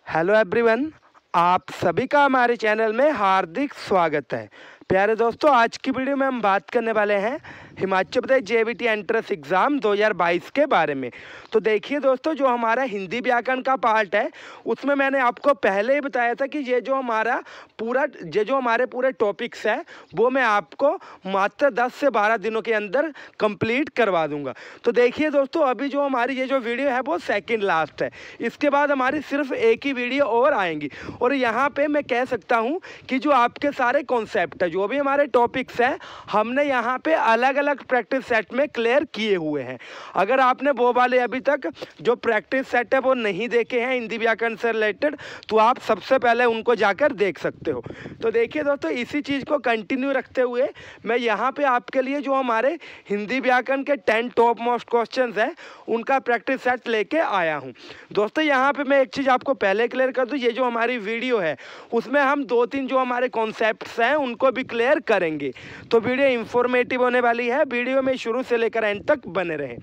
Hello everyone, आप सभी का हमारे चैनल में हार्दिक स्वागत है। प्यारे दोस्तों, आज की वीडियो में हम बात करने वाले हैं Himachal Pradesh JBT entrance exam 2022 के बारे में। तो देखिए दोस्तों, जो हमारा हिंदी व्याकरण का पार्ट है उसमें मैंने आपको पहले ही बताया था कि ये जो हमारे पूरे टॉपिक्स हैं वो मैं आपको मात्र 10 से 12 दिनों के अंदर कंप्लीट करवा दूंगा। तो देखिए दोस्तों, अभी जो हमारी ये जो वीडियो है वो सेकंड लास्ट है। इसके बाद हमारी सिर्फ एक ही वीडियो और आएंगी और यहाँ पे मैं कह सकता हूँ कि जो आपके सारे कॉन्सेप्ट है, जो भी हमारे टॉपिक्स हैं, हमने यहाँ पे अलग अलग प्रैक्टिस सेट में क्लियर किए हुए हैं। अगर आपने वो वाले अभी तक जो प्रैक्टिस सेट है वो नहीं देखे हैं हिंदी व्याकरण से रिलेटेड, तो आप सबसे पहले उनको जाकर देख सकते हो। तो देखिए दोस्तों, इसी चीज़ को कंटिन्यू रखते हुए मैं यहाँ पे आपके लिए जो हमारे हिंदी व्याकरण के 10 टॉप मोस्ट क्वेश्चन हैं उनका प्रैक्टिस सेट लेके आया हूँ। दोस्तों यहाँ पे मैं एक चीज़ आपको पहले क्लियर कर दूँ, ये जो हमारी वीडियो है उसमें हम 2-3 जो हमारे कॉन्सेप्ट्स हैं उनको भी क्लियर करेंगे। तो वीडियो इंफॉर्मेटिव होने वाली है, वीडियो में शुरू से लेकर एंड तक बने रहें।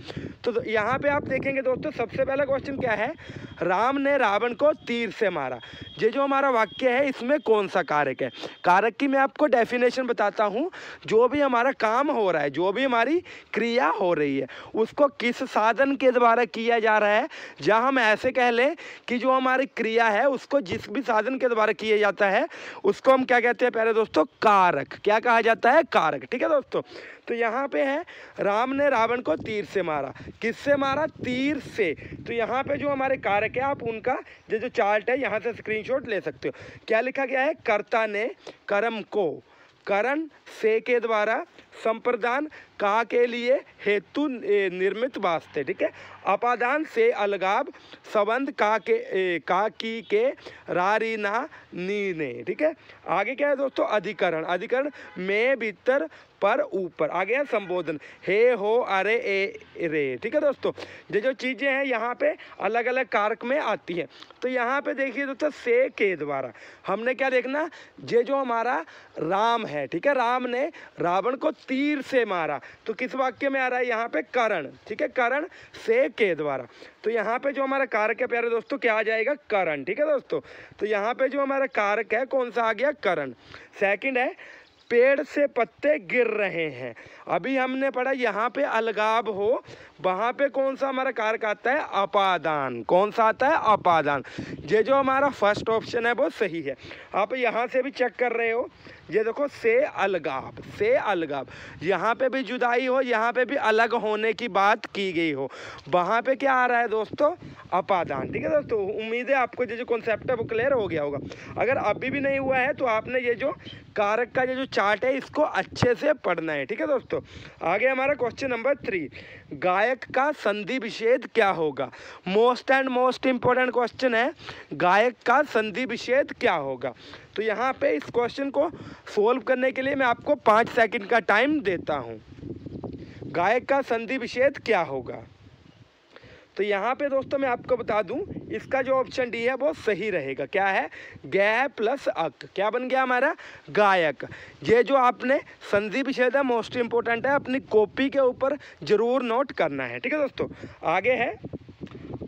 तो यहाँ पे आप देखेंगे दोस्तों, सबसे पहला क्वेश्चन क्या है, राम ने रावण को तीर से मारा। ये जो हमारा वाक्य है इसमें कौन सा कारक है? कारक की मैं आपको डेफिनेशन बताता हूँ। जो भी हमारा काम हो रहा है, जो भी हमारी क्रिया हो रही है, उसको किस साधन के द्वारा किया जा रहा है, या हम ऐसे कह लें कि जो हमारी क्रिया है उसको जिस भी साधन के द्वारा किया जाता है उसको हम क्या कहते हैं प्यारे दोस्तों? कारक। क्या कहा जाता है? कारक। ठीक है दोस्तों, तो यहाँ पे है राम ने रावण को तीर से मारा। किससे मारा? तीर से। तो यहाँ पे जो हमारे कारक है, आप उनका जो चार्ट है यहाँ से स्क्रीनशॉट ले सकते हो। क्या लिखा गया है? कर्ता ने कर्म को करण से के द्वारा संप्रदान का के लिए हेतु निर्मित वास्ते। ठीक है, अपादान से अलगाव संबंध का की के रारी ना नी ने। ठीक है, आगे क्या है दोस्तों? अधिकरण। अधिकरण में भीतर पर ऊपर। आगे है संबोधन, हे हो अरे ए रे। ठीक है दोस्तों, ये जो चीज़ें हैं यहाँ पे अलग अलग कारक में आती हैं। तो यहाँ पे देखिए दोस्तों, से के द्वारा हमने क्या देखना, ये जो हमारा राम है, ठीक है, राम ने रावण को तीर से मारा। तो किस वाक्य में आ रहा है यहाँ पे? करण। ठीक है, करण से के द्वारा। तो यहाँ पे जो हमारा कारक है प्यारे दोस्तों क्या आ जाएगा? करण। ठीक है दोस्तों, तो यहाँ पे जो हमारा कारक है कौन सा आ गया? करण। सेकंड है पेड़ से पत्ते गिर रहे हैं। अभी हमने पढ़ा यहाँ पे अलगाव हो, वहाँ पे कौन सा हमारा कारक आता है? अपादान। कौन सा आता है? अपादान। ये जो हमारा फर्स्ट ऑप्शन है वो सही है। आप यहाँ से भी चेक कर रहे हो, ये देखो, से अलगाव। से अलगाव, यहाँ पे भी जुदाई हो, यहाँ पे भी अलग होने की बात की गई हो, वहाँ पे क्या आ रहा है दोस्तों? अपादान। ठीक है दोस्तों, उम्मीद है आपको ये जो कॉन्सेप्ट है वो क्लियर हो गया होगा। अगर अभी भी नहीं हुआ है तो आपने ये जो कारक का ये जो चार्ट है इसको अच्छे से पढ़ना है। ठीक है दोस्तों, आगे हमारा क्वेश्चन नंबर 3, गायक का संधि विच्छेद क्या होगा? Most and most important question है, गायक का संधि विच्छेद क्या होगा? तो यहाँ पे इस क्वेश्चन को सोल्व करने के लिए मैं आपको 5 सेकंड का टाइम देता हूँ। गायक का संधि विच्छेद क्या होगा? तो यहाँ पे दोस्तों मैं आपको बता दूं, इसका जो ऑप्शन डी है वो सही रहेगा। क्या है? गै प्लस अक। क्या बन गया हमारा? गायक। ये जो आपने संधि विच्छेद है मोस्ट इंपॉर्टेंट है, अपनी कॉपी के ऊपर जरूर नोट करना है। ठीक है दोस्तों, आगे है,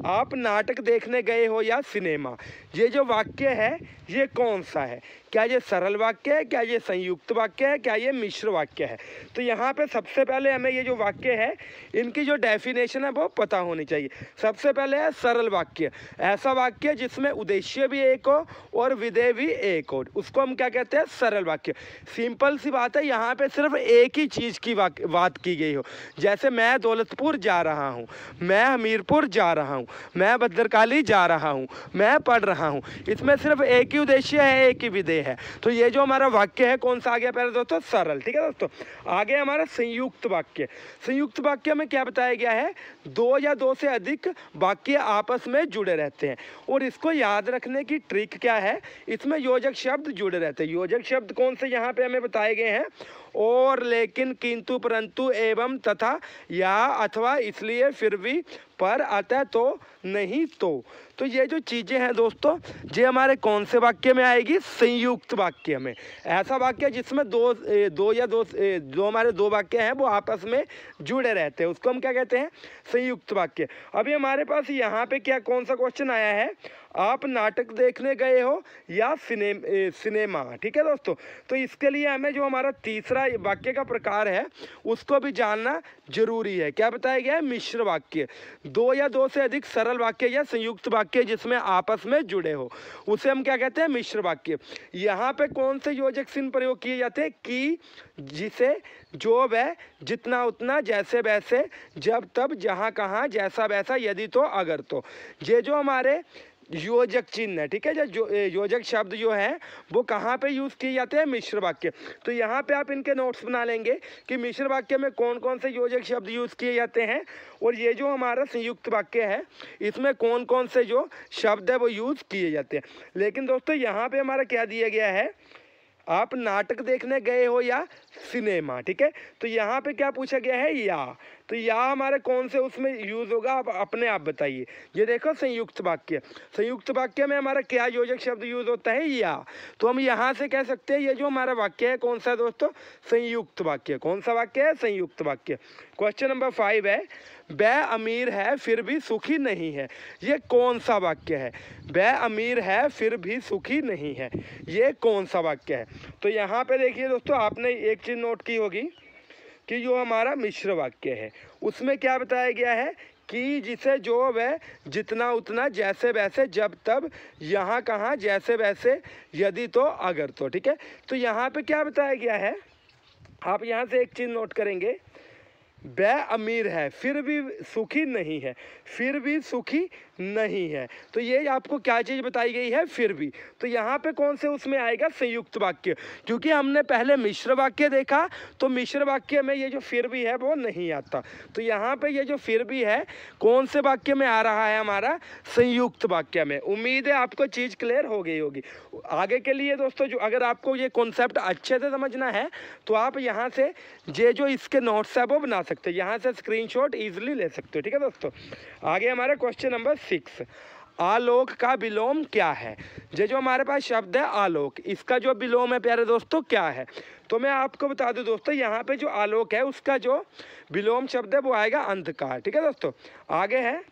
आप नाटक देखने गए हो या सिनेमा। ये जो वाक्य है ये कौन सा है? क्या ये सरल वाक्य है, क्या ये संयुक्त वाक्य है, क्या ये मिश्र वाक्य है? तो यहाँ पे सबसे पहले हमें ये जो वाक्य है इनकी जो डेफिनेशन है वो पता होनी चाहिए। सबसे पहले है सरल वाक्य, ऐसा वाक्य जिसमें उद्देश्य भी एक हो और विधेय भी एक हो, उसको हम क्या कहते हैं? सरल वाक्य। सिंपल सी बात है, यहाँ पे सिर्फ एक ही चीज़ की बात की गई हो। जैसे मैं दौलतपुर जा रहा हूँ, मैं हमीरपुर जा रहा हूँ, मैं भद्रकाली जा रहा हूँ, मैं पढ़ रहा हूँ, इसमें सिर्फ एक ही उद्देश्य है, एक ही विधेय है। तो ये जो हमारा वाक्य है कौन सा आ गया पहले दोस्तों? सरल। ठीक है दोस्तों, आगे हमारा संयुक्त वाक्य। संयुक्त वाक्य में क्या बताया गया है? 2 या 2 से अधिक वाक्य आपस में जुड़े रहते हैं और इसको याद रखने की ट्रिक क्या है? इसमें योजक शब्द जुड़े रहते हैं। योजक शब्द कौन से यहाँ पे हमें बताए गए हैं? और, लेकिन, किंतु, परंतु, एवं, तथा, या, अथवा, इसलिए, फिर भी, पर, अतः, तो, नहीं, तो ये जो चीज़ें हैं दोस्तों, ये हमारे कौन से वाक्य में आएगी? संयुक्त वाक्य में। ऐसा वाक्य जिसमें दो हमारे दो वाक्य हैं वो आपस में जुड़े रहते हैं, उसको हम क्या कहते हैं? संयुक्त वाक्य। अभी हमारे पास यहाँ पे क्या कौन सा क्वेश्चन आया है? आप नाटक देखने गए हो या सिनेमा। ठीक है दोस्तों, तो इसके लिए हमें जो हमारा तीसरा वाक्य का प्रकार है उसको भी जानना जरूरी है। क्या बताया गया है? मिश्र वाक्य। दो या दो से अधिक सरल वाक्य या संयुक्त वाक्य जिसमें आपस में जुड़े हो उसे हम क्या कहते हैं? मिश्र वाक्य। यहाँ पे कौन से योजक चिन्ह प्रयोग किए जाते हैं? कि, जिसे, जो, वह, जितना उतना, जैसे वैसे, जब तब, जहाँ कहाँ, जैसा वैसा, यदि तो, अगर तो। ये जो हमारे योजक चिन्ह है, ठीक है, जो योजक शब्द जो है वो कहाँ पे यूज़ किए जाते हैं? मिश्र वाक्य। तो यहाँ पे आप इनके नोट्स बना लेंगे कि मिश्र वाक्य में कौन कौन से योजक शब्द यूज़ किए जाते हैं और ये जो हमारा संयुक्त वाक्य है इसमें कौन कौन से जो शब्द है वो यूज़ किए जाते हैं। लेकिन दोस्तों यहाँ पे हमारा क्या दिया गया है? आप नाटक देखने गए हो या सिनेमा। ठीक है, तो यहाँ पे क्या पूछा गया है? या। तो या हमारे कौन से उसमें यूज़ होगा आप अपने आप बताइए। ये देखो संयुक्त वाक्य, संयुक्त वाक्य में हमारा क्या योजक शब्द यूज़ होता है? या। तो हम यहाँ से कह सकते हैं ये जो हमारा वाक्य है कौन सा है दोस्तों? संयुक्त वाक्य। कौन सा वाक्य है? संयुक्त वाक्य। क्वेश्चन नंबर 5 है, वह अमीर है फिर भी सुखी नहीं है। ये कौन सा वाक्य है? वह अमीर है फिर भी सुखी नहीं है, ये कौन सा वाक्य है? तो यहाँ पे देखिए दोस्तों, आपने एक चीज़ नोट की होगी कि जो हमारा मिश्र वाक्य है उसमें क्या बताया गया है? कि, जिसे, जो, वह, जितना उतना, जैसे वैसे, जब तब, यहाँ कहाँ, जैसे वैसे, यदि तो, अगर तो। ठीक है, तो यहाँ पे क्या बताया गया है? आप यहाँ से एक चीज़ नोट करेंगे, वह अमीर है फिर भी सुखी नहीं है, फिर भी सुखी नहीं है। तो ये आपको क्या चीज़ बताई गई है? फिर भी। तो यहाँ पे कौन से उसमें आएगा? संयुक्त वाक्य। क्योंकि हमने पहले मिश्र वाक्य देखा तो मिश्र वाक्य में ये जो फिर भी है वो नहीं आता। तो यहाँ पे ये जो फिर भी है कौन से वाक्य में आ रहा है? हमारा संयुक्त वाक्य में। उम्मीद है आपको चीज़ क्लियर हो गई होगी। आगे के लिए दोस्तों जो अगर आपको ये कॉन्सेप्ट अच्छे से समझना है तो आप यहाँ से ये जो इसके नोट्स है वो बना सकते हो, यहाँ से स्क्रीनशॉट इजीली ले सकते हो। ठीक है दोस्तों, आगे हमारा क्वेश्चन नंबर 6, आलोक का विलोम क्या है? ये जो हमारे पास शब्द है आलोक, इसका जो विलोम है प्यारे दोस्तों क्या है? तो मैं आपको बता दूं दोस्तों, यहाँ पे जो आलोक है उसका जो विलोम शब्द है वो आएगा अंधकार। ठीक है दोस्तों, आगे है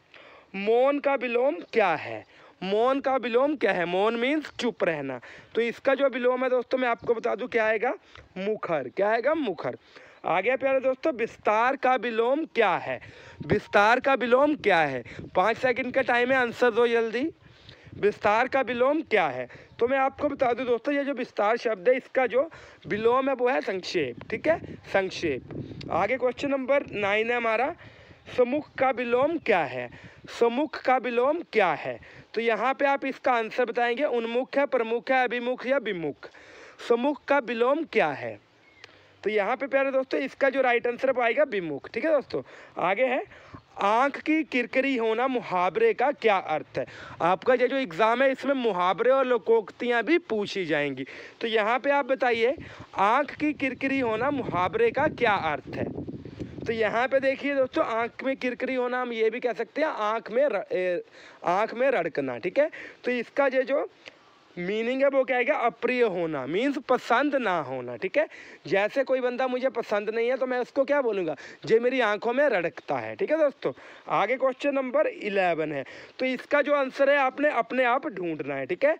मौन का विलोम क्या है? मौन का विलोम क्या है? मौन मीन्स चुप रहना। तो इसका जो विलोम है दोस्तों मैं आपको बता दूं क्या आएगा? मुखर। क्या आएगा? मुखर। आगे प्यारे दोस्तों, विस्तार का विलोम क्या है? विस्तार का विलोम क्या है? 5 सेकंड का टाइम है, आंसर दो जल्दी। विस्तार का विलोम क्या है? तो मैं आपको बता दूं दोस्तों, ये जो विस्तार शब्द है इसका जो विलोम है वो है संक्षेप। ठीक है, संक्षेप। आगे क्वेश्चन नंबर 9 है हमारा, सम्मुख का विलोम क्या है? सम्मुख का विलोम क्या है? तो यहाँ पे आप इसका आंसर बताएंगे, उन्मुख है, प्रमुख है, अभिमुख या विमुख। सम्मुख का विलोम क्या है? तो यहाँ पे प्यारे दोस्तों इसका जो राइट आंसर आएगा विमुख। ठीक है दोस्तों, आगे है आंख की किरकिरी होना मुहावरे का क्या अर्थ है? आपका ये जो एग्जाम है इसमें मुहावरे और लोकोक्तियाँ भी पूछी जाएंगी। तो यहाँ पे आप बताइए आंख की किरकिरी होना मुहावरे का क्या अर्थ है? तो यहाँ पे देखिए दोस्तों, आंख में किरकिरी होना हम ये भी कह सकते हैं आंख में रड़कना। ठीक है, तो इसका ये जो मीनिंग है वो क्या आएगा? अप्रिय होना, मीन्स पसंद ना होना। ठीक है, जैसे कोई बंदा मुझे पसंद नहीं है तो मैं उसको क्या बोलूँगा? जे मेरी आंखों में रड़कता है। ठीक है दोस्तों, आगे क्वेश्चन नंबर 11 है। तो इसका जो आंसर है आपने अपने आप ढूंढना है। ठीक है,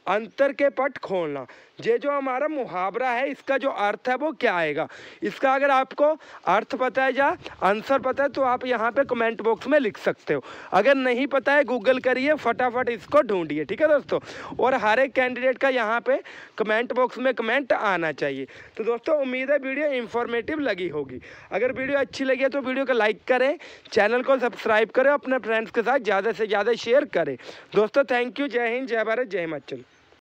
अंतर के पट खोलना। ये जो हमारा मुहावरा है इसका जो अर्थ है वो क्या आएगा? इसका अगर आपको अर्थ पता है या आंसर पता है तो आप यहाँ पे कमेंट बॉक्स में लिख सकते हो। अगर नहीं पता है गूगल करिए, फटाफट इसको ढूंढिए। ठीक है दोस्तों, और हर एक कैंडिडेट का यहाँ पे कमेंट बॉक्स में कमेंट आना चाहिए। तो दोस्तों उम्मीद है वीडियो इंफॉर्मेटिव लगी होगी। अगर वीडियो अच्छी लगी है तो वीडियो को लाइक करें, चैनल को सब्सक्राइब करें, अपने फ्रेंड्स के साथ ज़्यादा से ज़्यादा शेयर करें। दोस्तों थैंक यू, जय हिंद, जय भारत, जय हिमाचल।